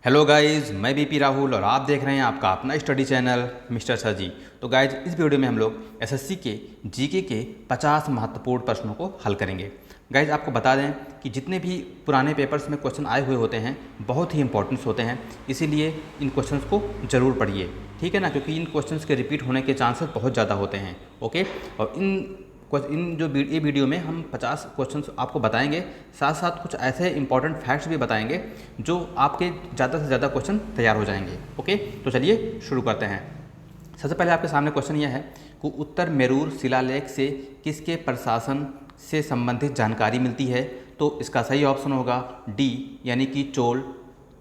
Hello guys, मैं BP Rahul और आप देख रहे हैं आपका अपना स्टडी चैनल मिस्टर सर जी। तो गाइज इस वीडियो में हम लोग एसएससी के जीके के 50 महत्वपूर्ण प्रश्नों को हल करेंगे। गाइज आपको बता दें कि जितने भी पुराने पेपर्स में क्वेश्चन आए हुए होते हैं बहुत ही इंपॉर्टेंट्स होते हैं, इसीलिए इन क्वेश्चंस को ज़रूर पढ़िए, ठीक है ना, क्योंकि इन क्वेश्चंस के रिपीट होने के चांसेस बहुत ज़्यादा होते हैं। ओके, और ये वीडियो में हम 50 क्वेश्चंस आपको बताएंगे, साथ साथ कुछ ऐसे इंपॉर्टेंट फैक्ट्स भी बताएंगे जो आपके ज़्यादा से ज़्यादा क्वेश्चन तैयार हो जाएंगे। ओके, तो चलिए शुरू करते हैं। सबसे पहले आपके सामने क्वेश्चन यह है कि उत्तर मेरूर शिलालेख से किसके प्रशासन से संबंधित जानकारी मिलती है। तो इसका सही ऑप्शन होगा डी, यानी कि चोल।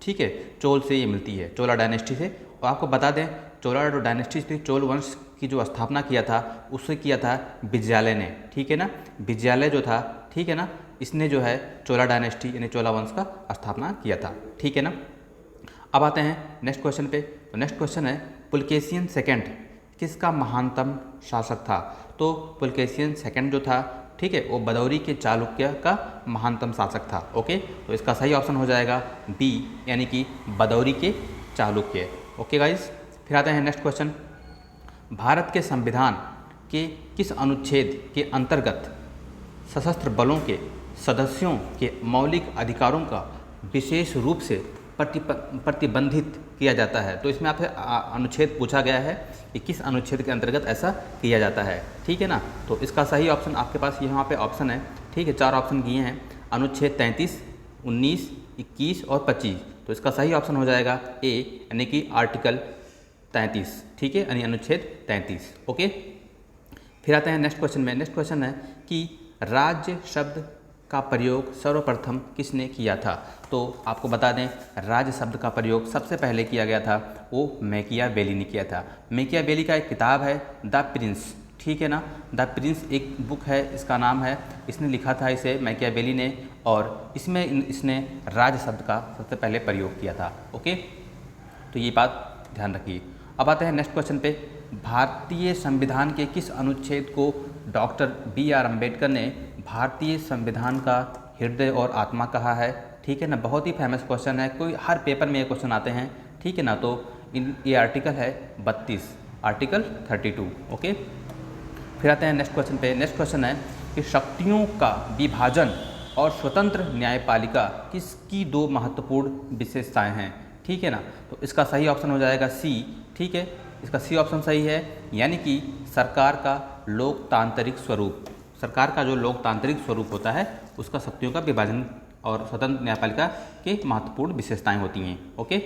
ठीक है, चोल से ये मिलती है, चोला डायनेस्टी से। और आपको बता दें चोला डायनेस्टी से, चोल वंश की जो स्थापना किया था उसे किया था विजयालय ने, ठीक है ना। विजयालय जो था, ठीक है ना, इसने जो है चोला डायनेस्टी यानी चोला वंश का स्थापना किया था, ठीक है ना। अब आते हैं नेक्स्ट क्वेश्चन पे। तो नेक्स्ट क्वेश्चन है पुलकेशियन सेकंड किसका महानतम शासक था। तो पुलकेशियन सेकंड जो था, ठीक है, वो बदौरी के चालुक्य का महानतम शासक था। ओके, तो इसका सही ऑप्शन हो जाएगा बी, यानी कि बदौरी के चालुक्य। ओके गाइस, फिर आते हैं नेक्स्ट क्वेश्चन। भारत के संविधान के किस अनुच्छेद के अंतर्गत सशस्त्र बलों के सदस्यों के मौलिक अधिकारों का विशेष रूप से प्रतिबंधित किया जाता है। तो इसमें आपसे अनुच्छेद पूछा गया है कि किस अनुच्छेद के अंतर्गत ऐसा किया जाता है, ठीक है ना। तो इसका सही ऑप्शन आपके पास यहाँ पे ऑप्शन है, ठीक है, 4 ऑप्शन दिए हैं, अनुच्छेद 33, 19, 21 और 25। तो इसका सही ऑप्शन हो जाएगा ए, यानी कि आर्टिकल 33, ठीक है, यानी अनुच्छेद 33। ओके, फिर आते हैं नेक्स्ट क्वेश्चन में। नेक्स्ट क्वेश्चन है कि राज्य शब्द का प्रयोग सर्वप्रथम किसने किया था। तो आपको बता दें राज्य शब्द का प्रयोग सबसे पहले किया गया था वो मैकियावेली ने किया था। मैकियावेली का एक किताब है द प्रिंस, ठीक है ना, द प्रिंस एक बुक है, इसका नाम है, इसने लिखा था इसे मैकियावेली ने, और इसमें इसने राज्य शब्द का सबसे पहले प्रयोग किया था। ओके, तो ये बात ध्यान रखिए। अब आते हैं नेक्स्ट क्वेश्चन पे। भारतीय संविधान के किस अनुच्छेद को डॉक्टर बी.आर. अम्बेडकर ने भारतीय संविधान का हृदय और आत्मा कहा है, ठीक है ना। बहुत ही फेमस क्वेश्चन है, कोई हर पेपर में ये क्वेश्चन आते हैं, ठीक है ना। तो ये आर्टिकल है 32, आर्टिकल 32। ओके, फिर आते हैं नेक्स्ट क्वेश्चन पे। नेक्स्ट क्वेश्चन है कि शक्तियों का विभाजन और स्वतंत्र न्यायपालिका किसकी 2 महत्वपूर्ण विशेषताएं हैं, ठीक है ना। तो इसका सही ऑप्शन हो जाएगा सी, ठीक है, इसका सी ऑप्शन सही है, यानी कि सरकार का लोकतांत्रिक स्वरूप। सरकार का जो लोकतांत्रिक स्वरूप होता है उसका शक्तियों का विभाजन और स्वतंत्र न्यायपालिका के महत्वपूर्ण विशेषताएं होती हैं। ओके,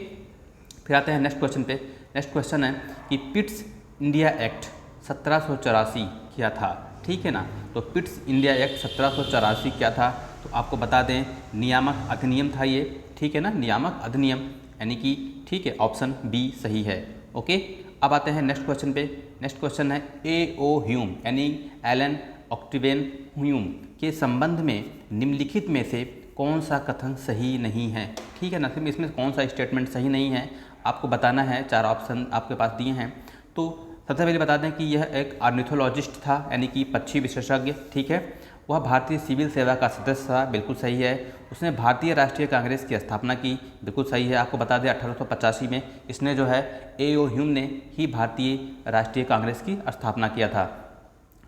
फिर आते हैं नेक्स्ट क्वेश्चन पे। नेक्स्ट क्वेश्चन है कि पिट्स इंडिया एक्ट 1784 क्या था, ठीक है ना। तो पिट्स इंडिया एक्ट 1784 क्या था। तो आपको बता दें नियामक अधिनियम था ये, ठीक है ना, नियामक अधिनियम, यानी कि ठीक है, ऑप्शन बी सही है। ओके, अब आते हैं नेक्स्ट क्वेश्चन पे। नेक्स्ट क्वेश्चन है ए.ओ. ह्यूम यानी एलन ऑक्टेवियन ह्यूम के संबंध में निम्नलिखित में से कौन सा कथन सही नहीं है, ठीक है ना। फिर इसमें कौन सा स्टेटमेंट सही नहीं है आपको बताना है, 4 ऑप्शन आपके पास दिए हैं। तो सबसे पहले बता दें कि यह एक ऑर्निथोलॉजिस्ट था, यानी कि पक्षी विशेषज्ञ, ठीक है। वह भारतीय सिविल सेवा का सदस्य था, बिल्कुल सही है। उसने भारतीय राष्ट्रीय कांग्रेस की स्थापना की, बिल्कुल सही है। आपको बता दें 1885 में इसने जो है ए.ओ. ह्यूम ने ही भारतीय राष्ट्रीय कांग्रेस की स्थापना किया था।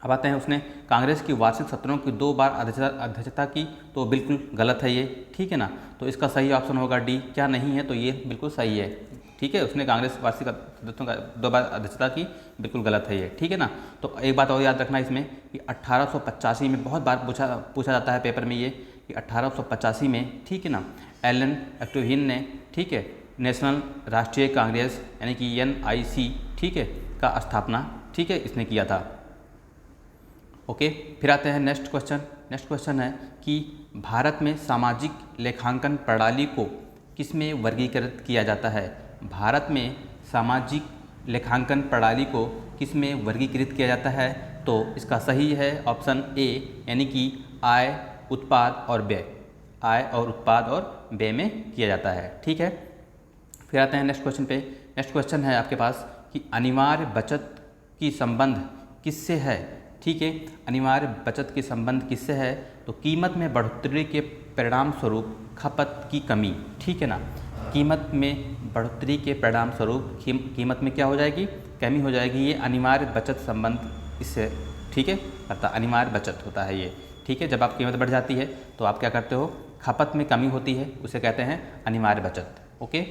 अब आते हैं उसने कांग्रेस की वार्षिक सत्रों की 2 बार अध्यक्षता की, तो बिल्कुल गलत है ये, ठीक है ना। तो इसका सही ऑप्शन होगा डी, क्या नहीं है, तो ये बिल्कुल सही है, ठीक है। उसने कांग्रेस वार्षिक सदस्यों का 2 बार अध्यक्षता की, बिल्कुल गलत है ये, ठीक है ना। तो एक बात और याद रखना इसमें कि 1885 में बहुत बार पूछा जाता है पेपर में ये कि 1885 में, ठीक है ना, एलन ऑक्टेवियन ने, ठीक है, नेशनल राष्ट्रीय कांग्रेस यानी कि NIC, ठीक है, का स्थापना, ठीक है, इसने किया था। ओके, फिर आते हैं नेक्स्ट क्वेश्चन। नेक्स्ट क्वेश्चन है कि भारत में सामाजिक लेखांकन प्रणाली को किसमें वर्गीकृत किया जाता है। भारत में सामाजिक लेखांकन प्रणाली को किसमें वर्गीकृत किया जाता है। तो इसका सही है ऑप्शन ए, यानी कि आय, उत्पाद और व्यय, आय और उत्पाद और व्यय में किया जाता है, ठीक है। फिर आते हैं नेक्स्ट क्वेश्चन पे। नेक्स्ट क्वेश्चन है आपके पास कि अनिवार्य बचत की संबंध किससे है, ठीक है। अनिवार्य बचत के संबंध किससे है। तो कीमत में बढ़ोतरी के परिणाम स्वरूप खपत की कमी, ठीक है ना, कीमत में बढ़ोतरी के परिणाम स्वरूप कीमत में क्या हो जाएगी, कमी हो जाएगी। ये अनिवार्य बचत संबंध इससे, ठीक है, अर्थात अनिवार्य बचत होता है ये, ठीक है। जब आप कीमत बढ़ जाती है तो आप क्या करते हो, खपत में कमी होती है, उसे कहते हैं अनिवार्य बचत। ओके,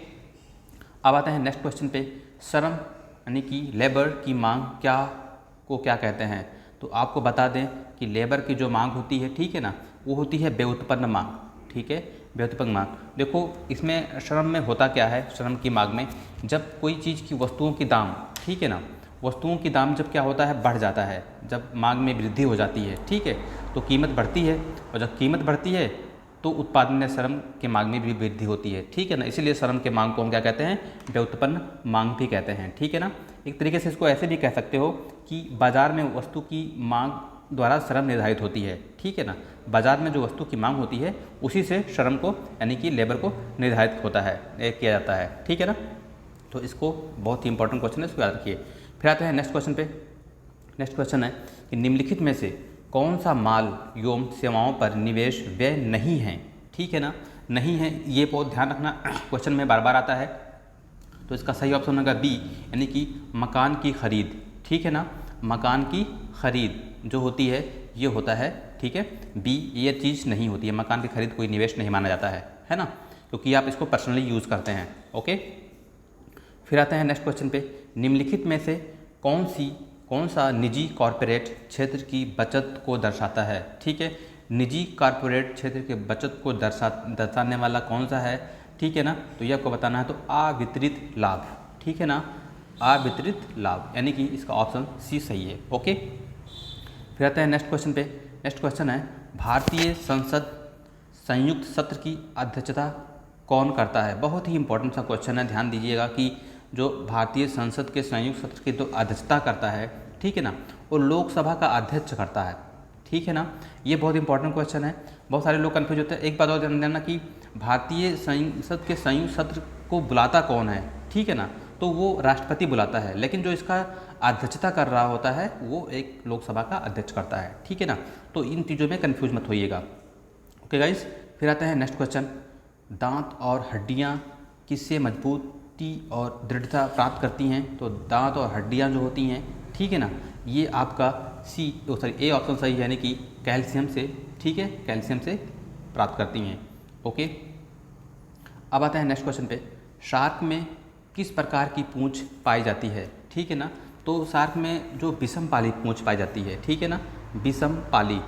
अब आते हैं नेक्स्ट क्वेश्चन पे। श्रम यानी कि लेबर की मांग क्या कहते हैं। तो आपको बता दें कि लेबर की जो मांग होती है, ठीक है ना, वो होती है व्युत्पन्न मांग, ठीक है, व्युत्पन्न मांग। देखो इसमें श्रम में होता क्या है, श्रम की मांग में जब कोई चीज़ की वस्तुओं की दाम, ठीक है ना, वस्तुओं की दाम जब क्या होता है, बढ़ जाता है, जब मांग में वृद्धि हो जाती है, ठीक है, तो कीमत बढ़ती है, और जब कीमत बढ़ती है तो उत्पादन या श्रम के मांग में भी वृद्धि होती है, ठीक है ना। इसीलिए श्रम के मांग को हम क्या कहते हैं, व्युत्पन्न मांग भी कहते हैं, ठीक है ना। एक तरीके से इसको ऐसे भी कह सकते हो कि बाजार में वस्तु की मांग द्वारा श्रम निर्धारित होती है, ठीक है ना। बाजार में जो वस्तु की मांग होती है उसी से श्रम को यानी कि लेबर को निर्धारित होता है, किया जाता है, ठीक है ना। तो इसको बहुत ही इंपॉर्टेंट क्वेश्चन है, इसको याद रखिए। फिर आते हैं नेक्स्ट क्वेश्चन पे। नेक्स्ट क्वेश्चन है कि निम्नलिखित में से कौन सा माल एवं सेवाओं पर निवेश व्यय नहीं है, ठीक है ना, नहीं है, ये बहुत ध्यान रखना, क्वेश्चन में बार बार आता है। तो इसका सही ऑप्शन होगा बी, यानी कि मकान की खरीद, ठीक है ना। मकान की खरीद जो होती है ये होता है, ठीक है, बी, ये चीज़ नहीं होती है, मकान की खरीद कोई निवेश नहीं माना जाता है ना, क्योंकि आप इसको पर्सनली यूज़ करते हैं। ओके, फिर आते हैं नेक्स्ट क्वेश्चन पे। निम्नलिखित में से कौन सा निजी कॉरपोरेट क्षेत्र की बचत को दर्शाता है, ठीक है। निजी कॉरपोरेट क्षेत्र के बचत को दर्शाने वाला कौन सा है, ठीक है ना। तो ये आपको बताना है, तो अवितरित लाभ, ठीक है ना, अवितरित लाभ, यानी कि इसका ऑप्शन सी सही है। ओके, फिर आते हैं नेक्स्ट क्वेश्चन पे। नेक्स्ट क्वेश्चन है भारतीय संसद संयुक्त सत्र की अध्यक्षता कौन करता है। बहुत ही इंपॉर्टेंट सा क्वेश्चन है, ध्यान दीजिएगा कि जो भारतीय संसद के संयुक्त सत्र की तो अध्यक्षता करता है, ठीक है ना, वो लोकसभा का अध्यक्ष करता है, ठीक है ना। ये बहुत इंपॉर्टेंट क्वेश्चन है, बहुत सारे लोग कन्फ्यूज होते हैं। एक बात और ध्यान देना कि भारतीय संसद के संयुक्त सत्र को बुलाता कौन है, ठीक है ना, तो वो राष्ट्रपति बुलाता है, लेकिन जो इसका अध्यक्षता कर रहा होता है वो एक लोकसभा का अध्यक्ष करता है, ठीक है ना। तो इन चीज़ों में कन्फ्यूज मत होइएगा। ओके गाइस, फिर आते हैं नेक्स्ट क्वेश्चन। दांत और हड्डियाँ किससे मजबूती और दृढ़ता प्राप्त करती हैं। तो दांत और हड्डियाँ जो होती हैं, ठीक है ना, ये आपका ए ऑप्शन सही है, यानी कि कैल्शियम से, ठीक है, कैल्शियम से प्राप्त करती हैं। ओके, अब आते हैं नेक्स्ट क्वेश्चन पे। शार्क में किस प्रकार की पूंछ पाई जाती है, ठीक है ना। तो शार्क में जो विषम पाली पूंछ पाई जाती है, ठीक है ना, विषम पाली,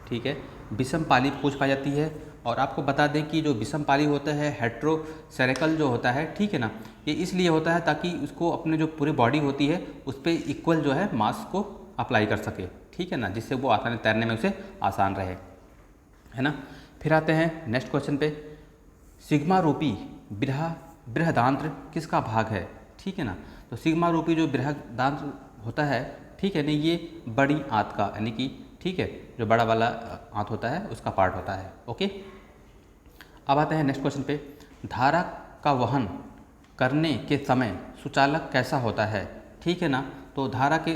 ठीक है, विषम पाली पूंछ पाई जाती है। और आपको बता दें कि जो विषम पाली होता है, हेट्रोसेरेकल जो होता है, ठीक है ना, ये इसलिए होता है ताकि उसको अपने जो पूरी बॉडी होती है उस पर इक्वल जो है मास को अप्लाई कर सके, ठीक है ना, जिससे वो आसानी तैरने में उसे आसान रहे, है ना। फिर आते हैं नेक्स्ट क्वेश्चन पे। सिग्मा रूपी बृहदांत्र किसका भाग है, ठीक है ना। तो सिग्मा रूपी जो बृहदांत्र होता है, ठीक है ना, ये बड़ी आंत का, यानी कि, ठीक है, जो बड़ा वाला आंत होता है उसका पार्ट होता है। ओके, अब आते हैं नेक्स्ट क्वेश्चन पे। धारा का वहन करने के समय सुचालक कैसा होता है, ठीक है ना। तो धारा के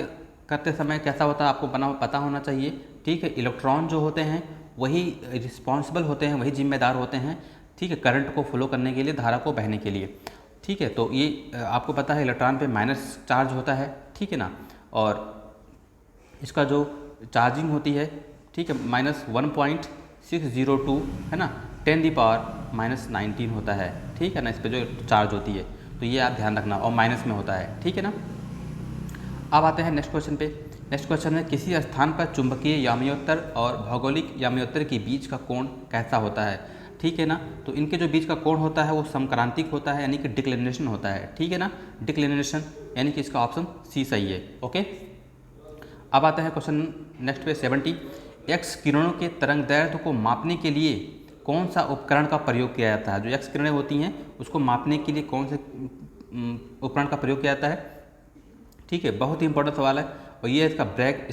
करते समय कैसा होता है आपको पता होना चाहिए, ठीक है। इलेक्ट्रॉन जो होते हैं वही रिस्पॉन्सिबल होते हैं, वही जिम्मेदार होते हैं, ठीक है, करंट को फ्लो करने के लिए, धारा को बहने के लिए, ठीक है। तो ये आपको पता है इलेक्ट्रॉन पे माइनस चार्ज होता है, ठीक है ना, और इसका जो चार्जिंग होती है, ठीक है, -1.602 है ना, 10⁻⁻19 होता है, ठीक है ना, इस पर जो चार्ज होती है। तो ये आप ध्यान रखना, और माइनस में होता है, ठीक है ना। अब आते हैं नेक्स्ट क्वेश्चन पे। नेक्स्ट क्वेश्चन है किसी स्थान पर चुंबकीय याम्योत्तर और भौगोलिक याम्योत्तर के बीच का कोण कैसा होता है, ठीक है ना। तो इनके जो बीच का कोण होता है वो समक्रांतिक होता है, यानी कि डिक्लिनेशन होता है, ठीक है ना, डिक्लिनेशन, यानी कि इसका ऑप्शन सी सही है। ओके, अब आता है क्वेश्चन नेक्स्ट पे 70। एक्स किरणों के तरंग दैर्ध्य को मापने के लिए कौन सा उपकरण का प्रयोग किया जाता है। जो एक्स किरणें होती हैं उसको मापने के लिए कौन से उपकरण का प्रयोग किया जाता है, ठीक है, बहुत ही इंपॉर्टेंट सवाल है। और ये है इसका ब्रैग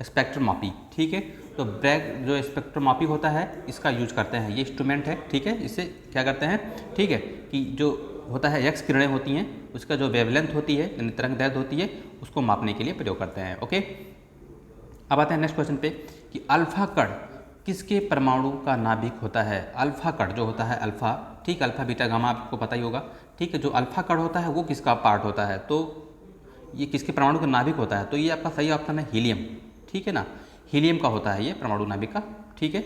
स्पेक्ट्रोमापी, ठीक है। तो ब्रैग जो स्पेक्ट्रोमापी होता है इसका यूज करते हैं, ये इंस्ट्रूमेंट है, ठीक है। इससे क्या करते हैं, ठीक है, कि जो होता है एक्स किरणें होती हैं उसका जो वेवलेंथ होती है, यानी तरंग दैर्ध्य होती है, उसको मापने के लिए प्रयोग करते हैं। ओके, अब आते हैं नेक्स्ट क्वेश्चन पे कि अल्फा कण किसके परमाणु का नाभिक होता है? अल्फा कण जो होता है, अल्फा, ठीक, अल्फा बीटा गामा आपको पता ही होगा, ठीक है। जो अल्फा कण होता है वो किसका पार्ट होता है? तो ये किसके परमाणु का नाभिक होता है? तो ये आपका सही ऑप्शन है हीलियम, ठीक है ना, हीलियम का होता है ये परमाणु नाभिक का, ठीक है,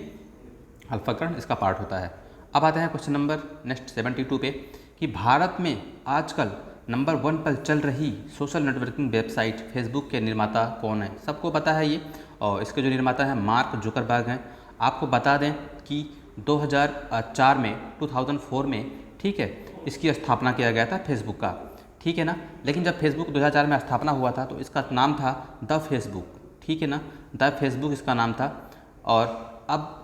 अल्फा कण इसका पार्ट होता है। अब आते हैं क्वेश्चन नंबर नेक्स्ट 72 पे कि भारत में आजकल नंबर 1 पर चल रही सोशल नेटवर्किंग वेबसाइट फेसबुक के निर्माता कौन है? सबको पता है ये, और इसके जो निर्माता हैं मार्क जुकरबर्ग हैं। आपको बता दें कि 2004 में 2004 में, ठीक है, इसकी स्थापना किया गया था फेसबुक का, ठीक है ना। लेकिन जब फेसबुक 2004 में स्थापना हुआ था तो इसका नाम था द फेसबुक, ठीक है ना, द फेसबुक इसका नाम था। और अब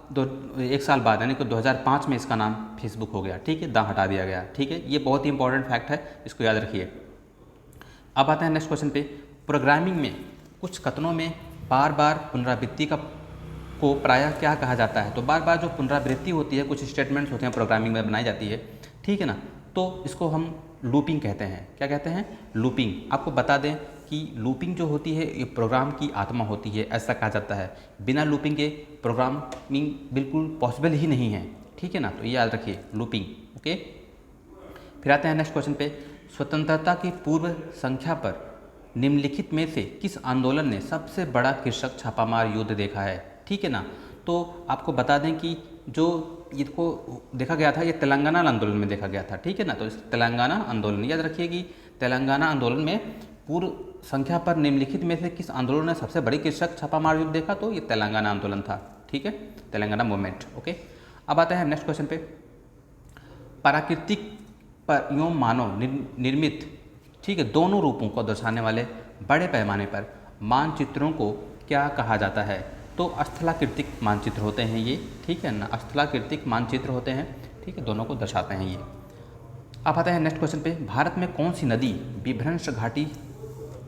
एक साल बाद यानी कि 2005 में इसका नाम फेसबुक हो गया, ठीक है, द हटा दिया गया, ठीक है। ये बहुत ही इंपॉर्टेंट फैक्ट है, इसको याद रखिए। अब आते हैं नेक्स्ट क्वेश्चन पे। प्रोग्रामिंग में कुछ कथनों में बार बार पुनरावृत्ति को प्रायः क्या कहा जाता है? तो बार बार जो पुनरावृत्ति होती है, कुछ स्टेटमेंट्स होते हैं प्रोग्रामिंग में बनाई जाती है, ठीक है ना, तो इसको हम लूपिंग कहते हैं। क्या कहते हैं? लूपिंग। आपको बता दें कि लूपिंग जो होती है ये प्रोग्राम की आत्मा होती है, ऐसा कहा जाता है। बिना लूपिंग के प्रोग्रामिंग बिल्कुल पॉसिबल ही नहीं है, ठीक है ना, तो ये याद रखिए, लूपिंग, ओके। फिर आते हैं नेक्स्ट क्वेश्चन पे। स्वतंत्रता की पूर्व संख्या पर निम्नलिखित में से किस आंदोलन ने सबसे बड़ा कृषक छापामार युद्ध देखा है? ठीक है ना, तो आपको बता दें कि जो इसको देखा गया था ये तेलंगाना आंदोलन में देखा गया था, ठीक है ना। तो इस तेलंगाना आंदोलन याद रखिए कि तेलंगाना आंदोलन में पूर्व संख्या पर निम्नलिखित में से किस आंदोलन ने सबसे बड़ी कृषक छापामार युद्ध देखा? तो ये तेलंगाना आंदोलन था, ठीक है, तेलंगाना मूवमेंट, ओके। अब आता है नेक्स्ट क्वेश्चन पे। प्राकृतिक पर एवं मानव निर्मित, ठीक है, दोनों रूपों को दर्शाने वाले बड़े पैमाने पर मानचित्रों को क्या कहा जाता है? तो स्थलाकृतिक मानचित्र होते हैं ये, ठीक है ना, स्थलाकृतिक मानचित्र होते हैं, ठीक है, दोनों को दर्शाते हैं ये। अब आता है नेक्स्ट क्वेश्चन पे। भारत में कौन सी नदी विभ्रंश घाटी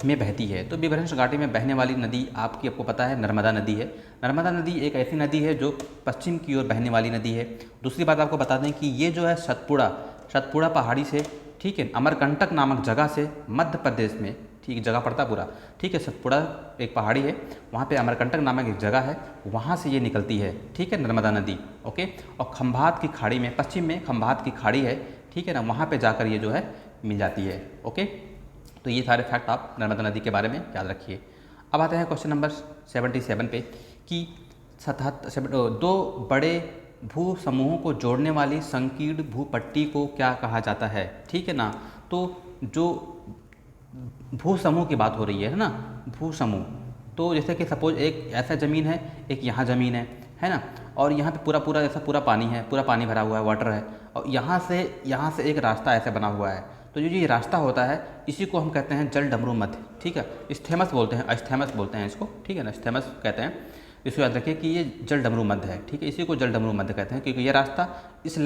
में बहती है? तो विभ्रंश घाटी में बहने वाली नदी आपको पता है नर्मदा नदी है। नर्मदा नदी एक ऐसी नदी है जो पश्चिम की ओर बहने वाली नदी है। दूसरी बात आपको बता दें कि ये जो है सतपुड़ा पहाड़ी से, ठीक है, अमरकंटक नामक जगह से मध्य प्रदेश में, ठीक, जगह पड़ता पूरा, ठीक है, सतपुड़ा एक पहाड़ी है, वहाँ पे अमरकंटक नामक एक जगह है, वहाँ से ये निकलती है, ठीक है, नर्मदा नदी, ओके। और खंभात की खाड़ी में, पश्चिम में खंभात की खाड़ी है, ठीक है ना, वहाँ पे जाकर ये जो है मिल जाती है, ओके। तो ये सारे फैक्ट आप नर्मदा नदी के बारे में याद रखिए। अब आते हैं क्वेश्चन नंबर 77 पे कि 2 बड़े भू समूहों को जोड़ने वाली संकीर्ण भूपट्टी को क्या कहा जाता है? ठीक है ना, तो जो भू समूह की बात हो रही है ना, भू समूह, तो जैसे कि सपोज एक ऐसा ज़मीन है, एक यहाँ ज़मीन है ना, और यहाँ पे पूरा ऐसा पूरा पानी है, पूरा पानी भरा हुआ है, वाटर है, और यहाँ से एक रास्ता ऐसे बना हुआ है। तो जो ये रास्ता होता है इसी को हम कहते हैं जल डमरू मध्य, ठीक है, स्थेमस बोलते हैं, अस्थेमस बोलते हैं इसको, ठीक है ना, स्थेमस कहते हैं। इसको याद रखिए कि ये जल डमरू मध्य है, ठीक है, इसी को जल डमरू मध्य कहते हैं, क्योंकि ये रास्ता इस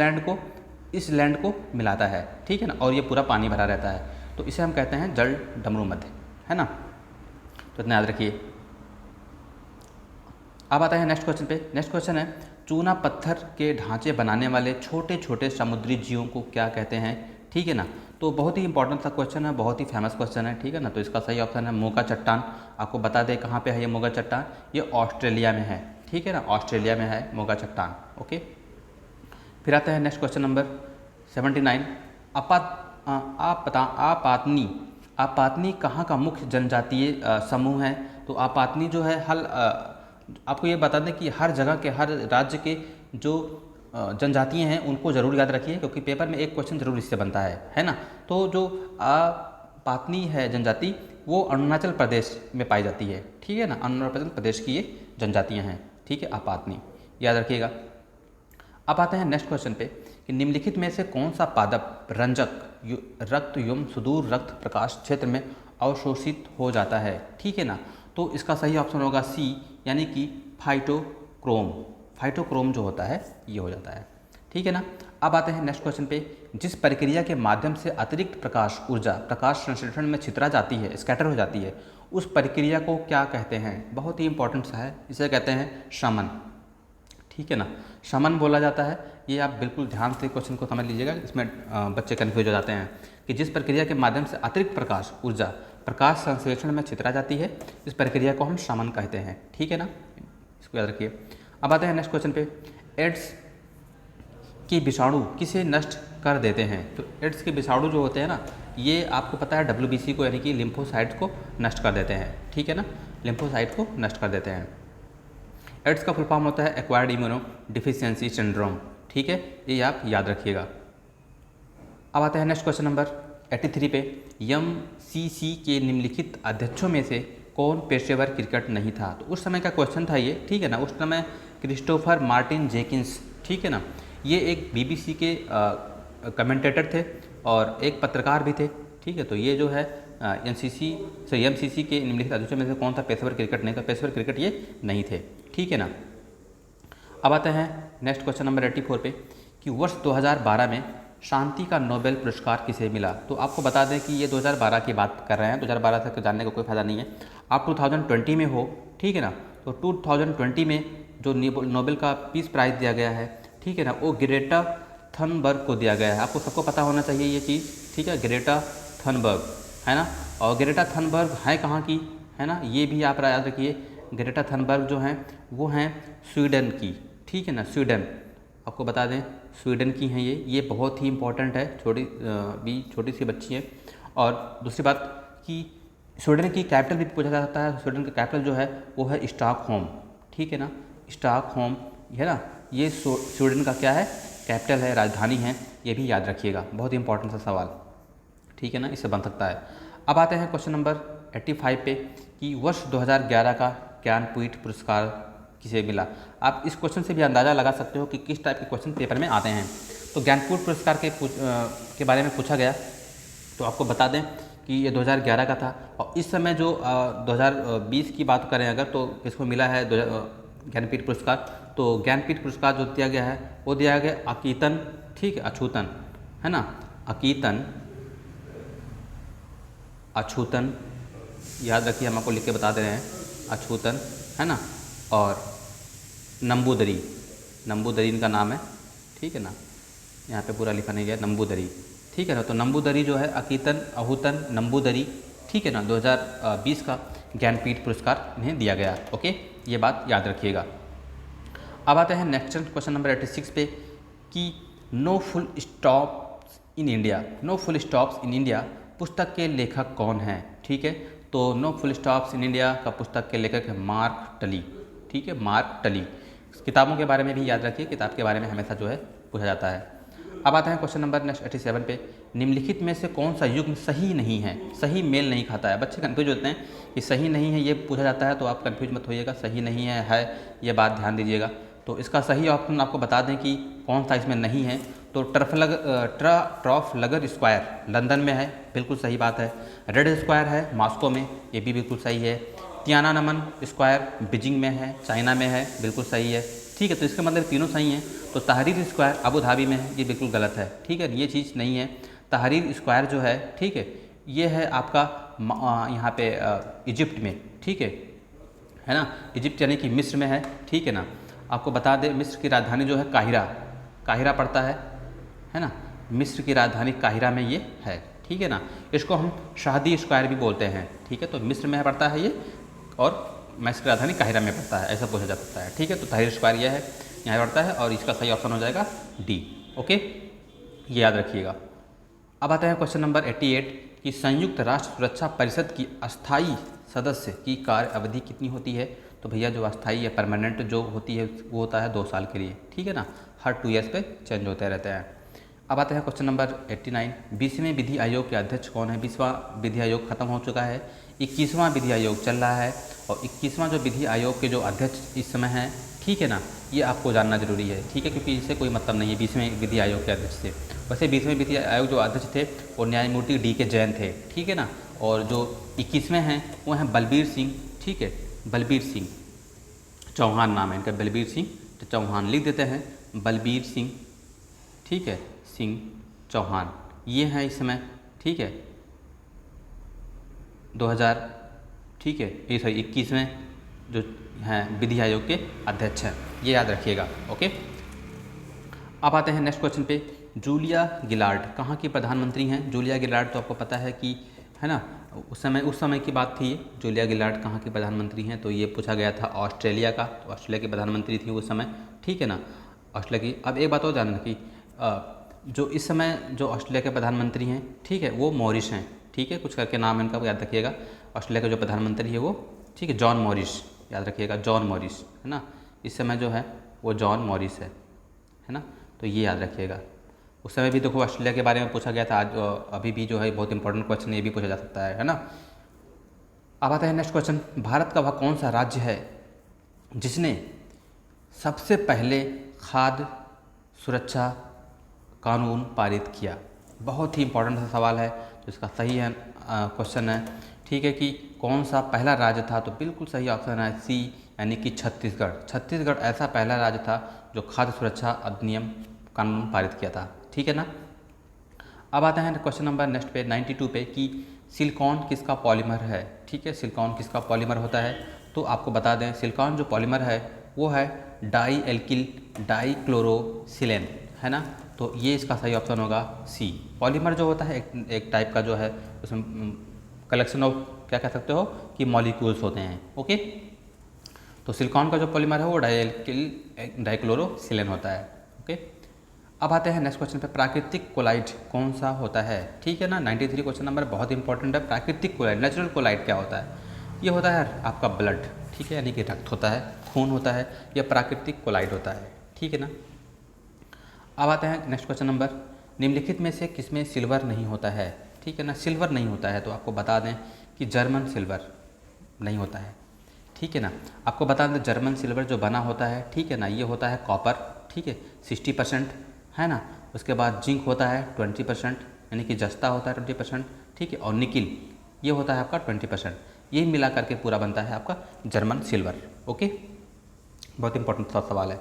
लैंड को मिलाता है, ठीक है ना, और ये पूरा पानी भरा रहता है, तो इसे हम कहते हैं जल डमरू मध्य, है ना, तो इतना याद रखिए। अब आता है नेक्स्ट क्वेश्चन पे। नेक्स्ट क्वेश्चन है चूना पत्थर के ढांचे बनाने वाले छोटे छोटे समुद्री जीवों को क्या कहते हैं? ठीक है ना, तो बहुत ही इंपॉर्टेंट सा क्वेश्चन है, बहुत ही फेमस क्वेश्चन है, ठीक है ना। तो इसका सही ऑप्शन है मोगा चट्टान। आपको बता दें कहाँ पे है ये मोगा चट्टान, ये ऑस्ट्रेलिया में है, ठीक है ना, ऑस्ट्रेलिया में है मोगा चट्टान, ओके। फिर आता है नेक्स्ट क्वेश्चन नंबर 79। आपातनी कहाँ का मुख्य जनजातीय समूह है? तो आपातनी जो है आपको ये बता दें कि हर जगह के, हर राज्य के जो जनजातियाँ हैं उनको ज़रूर याद रखिए, क्योंकि पेपर में एक क्वेश्चन जरूर इससे बनता है ना। तो जो आपातनी है जनजाति वो अरुणाचल प्रदेश में पाई जाती है, ठीक है ना, अरुणाचल प्रदेश की ये जनजातियाँ हैं, ठीक है, आपातनी, याद रखिएगा। अब आते हैं नेक्स्ट क्वेश्चन पे कि निम्नलिखित में से कौन सा पादप रंजक रक्त एवं सुदूर रक्त प्रकाश क्षेत्र में अवशोषित हो जाता है? ठीक है ना, तो इसका सही ऑप्शन होगा सी, यानी कि फाइटोक्रोम जो होता है ये हो जाता है, ठीक है ना। अब आते हैं नेक्स्ट क्वेश्चन पे। जिस प्रक्रिया के माध्यम से अतिरिक्त प्रकाश ऊर्जा प्रकाश संश्लेषण में छितरा जाती है, स्कैटर हो जाती है, उस प्रक्रिया को क्या कहते हैं? बहुत ही इंपॉर्टेंट सा है, इसे कहते हैं शमन, ठीक है ना, शमन बोला जाता है। ये आप बिल्कुल ध्यान से क्वेश्चन को समझ लीजिएगा, इसमें बच्चे कन्फ्यूज हो जाते हैं कि जिस प्रक्रिया के माध्यम से अतिरिक्त प्रकाश ऊर्जा प्रकाश संश्लेषण में छितरा जाती है, इस प्रक्रिया को हम शमन कहते हैं, ठीक है ना, इसको याद रखिए। अब आते हैं नेक्स्ट क्वेश्चन पे, एड्स के विषाणु किसे नष्ट कर देते हैं? तो एड्स के विषाणु जो होते हैं ना, ये आपको पता है WBC को यानी कि लिम्फोसाइट को नष्ट कर देते हैं, ठीक है ना, लिम्फोसाइट को नष्ट कर देते हैं। एड्स का फुल फॉर्म होता है एक्वायर्ड इम्यूनो डिफिशियंसी सिंड्रोम, ठीक है, ये आप याद रखिएगा। अब आते हैं नेक्स्ट क्वेश्चन नंबर 83 पे, MCC के निम्नलिखित अध्यक्षों में से कौन पेशेवर क्रिकेट नहीं था? तो उस समय का क्वेश्चन था ये, ठीक है ना, उस समय क्रिस्टोफर मार्टिन जेकिंस, ठीक है ना, ये एक BBC के कमेंटेटर थे और एक पत्रकार भी थे, ठीक है। तो ये जो है MCC के निम्नलिखित अध्यक्षों में से कौन सा पेशेवर क्रिकेट नहीं था? पेशेवर क्रिकेट ये नहीं थे, ठीक है ना। अब आते हैं नेक्स्ट क्वेश्चन नंबर 84 पे कि वर्ष 2012 में शांति का नोबेल पुरस्कार किसे मिला? तो आपको बता दें कि ये 2012 की बात कर रहे हैं, 2012 तक जानने का कोई फायदा नहीं है। आप 2020 में हो, ठीक है ना, तो 2020 में जो नोबेल का पीस प्राइज़ दिया गया है, ठीक है ना, वो ग्रेटा थनबर्ग को दिया गया है। आपको सबको पता होना चाहिए ये चीज़, ठीक है, ग्रेटा थनबर्ग, है ना। और ग्रेटा थनबर्ग है कहाँ की, है ना, ये भी आप याद रखिए। ग्रेटा थनबर्ग जो हैं वो हैं स्वीडन की, ठीक है ना, स्वीडन, आपको बता दें स्वीडन की हैं ये बहुत ही इंपॉर्टेंट है, छोटी सी बच्ची है। और दूसरी बात कि स्वीडन की कैपिटल भी पूछा जाता है, स्वीडन की कैपिटल जो है वो है स्टॉकहोम, ठीक है ना, स्टॉकहोम है ना, ये स्वीडन का क्या है, कैपिटल है, राजधानी है, ये भी याद रखिएगा, बहुत ही इंपॉर्टेंट सा सवाल, ठीक है ना, इससे बन सकता है। अब आते हैं क्वेश्चन नंबर 85 पे कि वर्ष 2011 का ज्ञानपीठ पुरस्कार किसे मिला? आप इस क्वेश्चन से भी अंदाज़ा लगा सकते हो कि किस टाइप के क्वेश्चन पेपर में आते हैं। तो ज्ञानपीठ पुरस्कार के बारे में पूछा गया, तो आपको बता दें कि ये 2011 का था। और इस समय जो 2020 की बात करें अगर, तो इसको मिला है ज्ञानपीठ पुरस्कार। तो ज्ञानपीठ पुरस्कार जो दिया गया है वो दिया गया अकीतन, ठीक है, अछूतन, है ना, अकीतन, अछूतन, याद रखिए, हम आपको लिख के बता दे रहे हैं, अछूतन, है ना, और नंबूदरी, नंबूदरी इनका नाम है, ठीक है ना, यहाँ पे पूरा लिखा नहीं गया, नंबूदरी, ठीक है ना। तो नंबूदरी जो है अकीतन, अहूतन, नंबूदरी, ठीक है ना, 2020 का ज्ञानपीठ पुरस्कार इन्हें दिया गया, ओके, ये बात याद रखिएगा। अब आते हैं नेक्स्ट क्वेश्चन नंबर 86 पे कि no full stops in India, no full stops in India पुस्तक के लेखक कौन हैं? ठीक है, तो no full stops in India का पुस्तक के लेखक है मार्क टली, ठीक है, मार्क टली। किताबों के बारे में भी याद रखिए, किताब के बारे में हमेशा जो है पूछा जाता है। अब आता है क्वेश्चन नंबर नेक्स्ट 87 पे, निम्नलिखित में से कौन सा युग्म सही नहीं है, सही मेल नहीं खाता है? बच्चे कन्फ्यूज होते हैं कि सही नहीं है ये पूछा जाता है, तो आप कन्फ्यूज मत होइएगा, सही नहीं है ये बात ध्यान दीजिएगा। तो इसका सही ऑप्शन आपको बता दें कि कौन सा इसमें नहीं है, तो ट्राफलगर स्क्वायर लंदन में है, बिल्कुल सही बात है। रेड स्क्वायर है मॉस्को में, ये भी बिल्कुल सही है। तियानानमन स्क्वायर बीजिंग में है, चाइना में है, बिल्कुल सही है, ठीक है। तो इसका मतलब तीनों सही हैं। तो तहरीर स्क्वायर अबू धाबी में है, ये बिल्कुल गलत है, ठीक है, ये चीज़ नहीं है। तहरीर स्क्वायर जो है, ठीक है, ये है आपका यहाँ पे इजिप्ट में, ठीक है ना, इजिप्ट यानी कि मिस्र में है, ठीक है ना। आपको बता दें मिस्र की राजधानी जो है काहिरा पड़ता है ना, मिस्र की राजधानी काहिरा में ये है, ठीक है ना। इसको हम शाहदी स्क्वायर भी बोलते हैं, ठीक है। तो मिस्र में पड़ता है ये, और मिस्र की राजधानी काहिरा में पड़ता है, ऐसा पूछा जा सकता है, ठीक है। तो तहरीर स्क्वायर यह है, यहाँ पड़ता है, और इसका सही ऑप्शन हो जाएगा डी, ओके, ये याद रखिएगा। अब आता है क्वेश्चन नंबर 88 कि संयुक्त राष्ट्र सुरक्षा परिषद की अस्थायी सदस्य की कार्य अवधि कितनी होती है? तो भैया जो अस्थायी या परमानेंट जो होती है वो होता है 2 साल के लिए, ठीक है ना, हर 2 ईयर्स पे चेंज होते रहते हैं। अब आते हैं क्वेश्चन नंबर 89, 20वें विधि आयोग के अध्यक्ष कौन है? 20वां विधि आयोग खत्म हो चुका है, 21वां विधि आयोग चल रहा है, और 21वां जो विधि आयोग के जो अध्यक्ष इस समय हैं, ठीक है ना, ये आपको जानना जरूरी है, ठीक है, क्योंकि इससे कोई मतलब नहीं है 20वें विधि आयोग के अध्यक्ष से। वैसे 20वें विधि आयोग जो अध्यक्ष थे वो न्यायमूर्ति D.K. जैन थे, ठीक है ना, और जो 21वें हैं वो हैं बलबीर सिंह, ठीक है, बलबीर सिंह चौहान नाम है इनका, बलबीर सिंह चौहान लिख देते हैं, बलबीर सिंह, ठीक है, सिंह चौहान, ये हैं इस समय, ठीक है, 2000, ठीक है, ये सॉरी 21वें जो हैं विधि आयोग के अध्यक्ष हैं, ये याद रखिएगा, ओके। अब आते हैं नेक्स्ट क्वेश्चन पे, जूलिया गिलार्ड कहाँ की प्रधानमंत्री हैं? जूलिया गिलार्ड तो आपको पता है कि है ना। उस समय की बात थी ये। जूलिया गिलार्ड कहाँ की प्रधानमंत्री हैं, तो ये पूछा गया था ऑस्ट्रेलिया का, तो ऑस्ट्रेलिया की प्रधानमंत्री थी उस समय, ठीक है ना, ऑस्ट्रेलिया की। अब एक बात और जानना कि जो इस समय जो ऑस्ट्रेलिया के प्रधानमंत्री हैं, ठीक है, वो मॉरिस हैं, ठीक है, कुछ करके नाम इनका याद रखिएगा। ऑस्ट्रेलिया का जो प्रधानमंत्री है वो, ठीक है, जॉन मॉरिस, याद रखिएगा, जॉन मॉरिस, है ना। इस समय जो है वो जॉन मॉरिस है ना, तो ये याद रखिएगा। उस समय भी देखो ऑस्ट्रेलिया के बारे में पूछा गया था, आज अभी भी जो है बहुत इंपॉर्टेंट क्वेश्चन ये भी पूछा जा सकता है ना। अब आता है नेक्स्ट क्वेश्चन, भारत का वह कौन सा राज्य है जिसने सबसे पहले खाद्य सुरक्षा कानून पारित किया। बहुत ही इंपॉर्टेंट सा सवाल है, तो इसका सही है क्वेश्चन है, ठीक है, कि कौन सा पहला राज्य था, तो बिल्कुल सही ऑप्शन है सी, यानी कि छत्तीसगढ़। छत्तीसगढ़ ऐसा पहला राज्य था जो खाद्य सुरक्षा अधिनियम कानून पारित किया था, ठीक है ना। अब आता है क्वेश्चन नंबर नेक्स्ट पे 92 पे कि सिलिकॉन किसका पॉलीमर है, ठीक है, सिलिकॉन किसका पॉलीमर होता है, तो आपको बता दें सिलिकॉन जो पॉलीमर है वो है डाई एल्किल डाइक्लोरोसिलेन, है ना, तो ये इसका सही ऑप्शन होगा सी। पॉलीमर जो होता है एक टाइप का जो है, उसमें कलेक्शन ऑफ क्या कह सकते हो कि मॉलिक्यूल्स होते हैं, ओके। तो सिलिकॉन का जो पॉलीमर है वो डाई डाइक्लोरोसिलेन होता है, ओके। अब आते हैं नेक्स्ट क्वेश्चन पे, प्राकृतिक कोलाइड कौन सा होता है, ठीक है ना। 93 क्वेश्चन नंबर बहुत इंपॉर्टेंट है। प्राकृतिक कोलाइड, नेचुरल कोलाइड क्या होता है, ये होता है आपका ब्लड, ठीक है, यानी कि रक्त होता है, खून होता है, यह प्राकृतिक कोलाइड होता है, ठीक है ना। अब आते हैं नेक्स्ट क्वेश्चन नंबर, निम्नलिखित में से किसमें सिल्वर नहीं होता है, ठीक है ना। सिल्वर नहीं होता है, तो आपको बता दें कि जर्मन सिल्वर नहीं होता है, ठीक है ना। आपको बता दें जर्मन सिल्वर जो बना होता है, ठीक है ना, ये होता है कॉपर, ठीक है, 60%, है ना। उसके बाद जिंक होता है 20%, यानी कि जस्ता होता है 20%, ठीक है, और निकिल ये होता है आपका 20%। यही मिला करके पूरा बनता है आपका जर्मन सिल्वर, ओके। बहुत इंपॉर्टेंट सवाल है।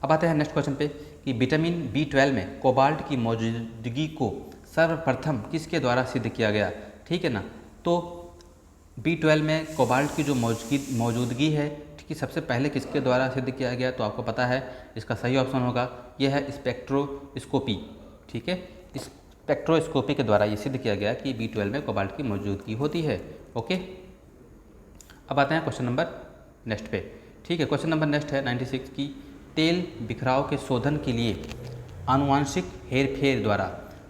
अब आते हैं नेक्स्ट क्वेश्चन पे कि विटामिन B12 में कोबाल्ट की मौजूदगी को सर्वप्रथम किसके द्वारा सिद्ध किया गया, ठीक है ना। तो B12 में कोबाल्ट की जो मौजूदगी है, ठीक है, सबसे पहले किसके द्वारा सिद्ध किया गया, तो आपको पता है इसका सही ऑप्शन होगा यह है स्पेक्ट्रोस्कोपी, ठीक है, स्पेक्ट्रोस्कोपी के द्वारा ये सिद्ध किया गया कि B12 में कोबाल्ट की मौजूदगी होती है, ओके। अब आते हैं क्वेश्चन नंबर नेक्स्ट पे, ठीक है। क्वेश्चन नंबर नेक्स्ट है 96 की तेल बिखराव के शोधन के लिए आनुवांशिक हेरफेर द्वारा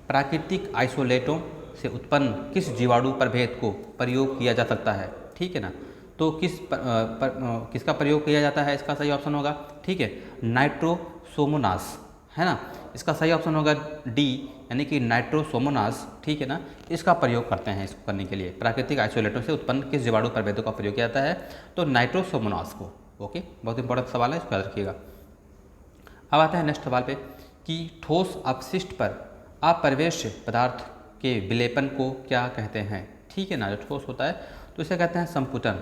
प्राकृतिक आइसोलेटों से उत्पन्न किस जीवाणु प्रभेद को प्रयोग किया जा सकता है, ठीक है ना। तो किसका प्रयोग किया जाता है, इसका सही ऑप्शन होगा, ठीक है, नाइट्रोसोमोनास, है ना। इसका सही ऑप्शन होगा डी, यानी कि नाइट्रोसोमोनास, ठीक है ना। इसका प्रयोग करते हैं इसको करने के लिए, प्राकृतिक आइसोलेटों से उत्पन्न किस जीवाणु प्रभेदों का प्रयोग किया जाता है, तो नाइट्रोसोमोनास को, ओके। बहुत इंपॉर्टेंट सवाल है, इसको याद रखिएगा। अब आता है नेक्स्ट सवाल पे कि ठोस अपशिष्ट पर अप्रवेश पदार्थ के विलेपन को क्या कहते हैं, ठीक है ना। जो ठोस होता है तो इसे कहते हैं संपुटन,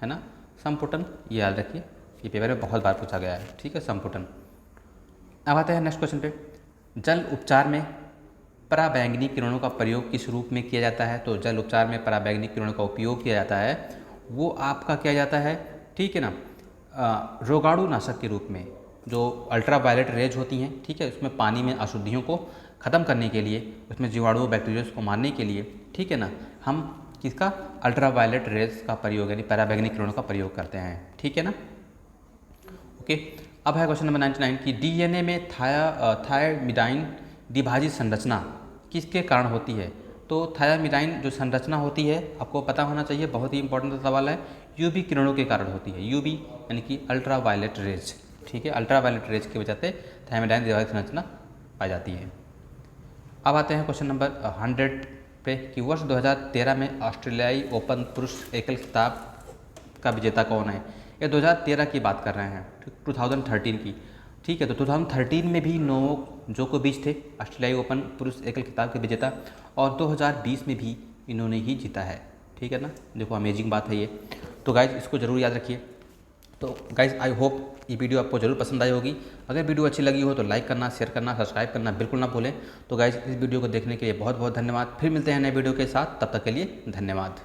है ना, संपुटन, ये याद रखिए, ये पेपर में बहुत बार पूछा गया है, ठीक है, संपुटन। अब आते हैं नेक्स्ट क्वेश्चन पे, जल उपचार में पराबैंगनी किरणों का प्रयोग किस रूप में किया जाता है, तो जल उपचार में पराबैंगनी किरणों का उपयोग किया जाता है, वो आपका किया जाता है, ठीक है ना, रोगाणु नाशक के रूप में। जो अल्ट्रावायलेट रेज होती हैं, ठीक है, उसमें पानी में अशुद्धियों को ख़त्म करने के लिए, उसमें जीवाणु बैक्टीरिया को मारने के लिए, ठीक है ना, हम किसका अल्ट्रावायलेट रेज का प्रयोग यानी पराबैंगनी किरणों का प्रयोग करते हैं, ठीक है ना, ओके। अब है क्वेश्चन नंबर 99 की DNA में थायमिडाइन द्विभाजित संरचना किसके कारण होती है, तो थायमिडाइन जो संरचना होती है आपको पता होना चाहिए, बहुत ही इंपॉर्टेंट सवाल है, UV किरणों के कारण होती है, UV यानी कि अल्ट्रावायलेट रेज, ठीक है, अल्ट्रावायलेट रेज की वजह से थायमिडाइन द्विभाजित संरचना पाई जाती है। अब आते हैं क्वेश्चन नंबर 100 पे कि वर्ष 2013 में ऑस्ट्रेलियाई ओपन पुरुष एकल खिताब का विजेता कौन है। ये 2013 की बात कर रहे हैं, 2013 की, ठीक है। तो 2013 में भी नोवाक जोकोविच थे ऑस्ट्रेलियाई ओपन पुरुष एकल खिताब के विजेता, और 2020 में भी इन्होंने ही जीता है, ठीक है ना। देखो अमेजिंग बात है ये, तो गाइज इसको ज़रूर याद रखिए। तो गाइज आई होप ये वीडियो आपको ज़रूर पसंद आई होगी। अगर वीडियो अच्छी लगी हो तो लाइक करना, शेयर करना, सब्सक्राइब करना बिल्कुल ना भूलें। तो गाइज इस वीडियो को देखने के लिए बहुत बहुत धन्यवाद। फिर मिलते हैं नए वीडियो के साथ, तब तक के लिए धन्यवाद।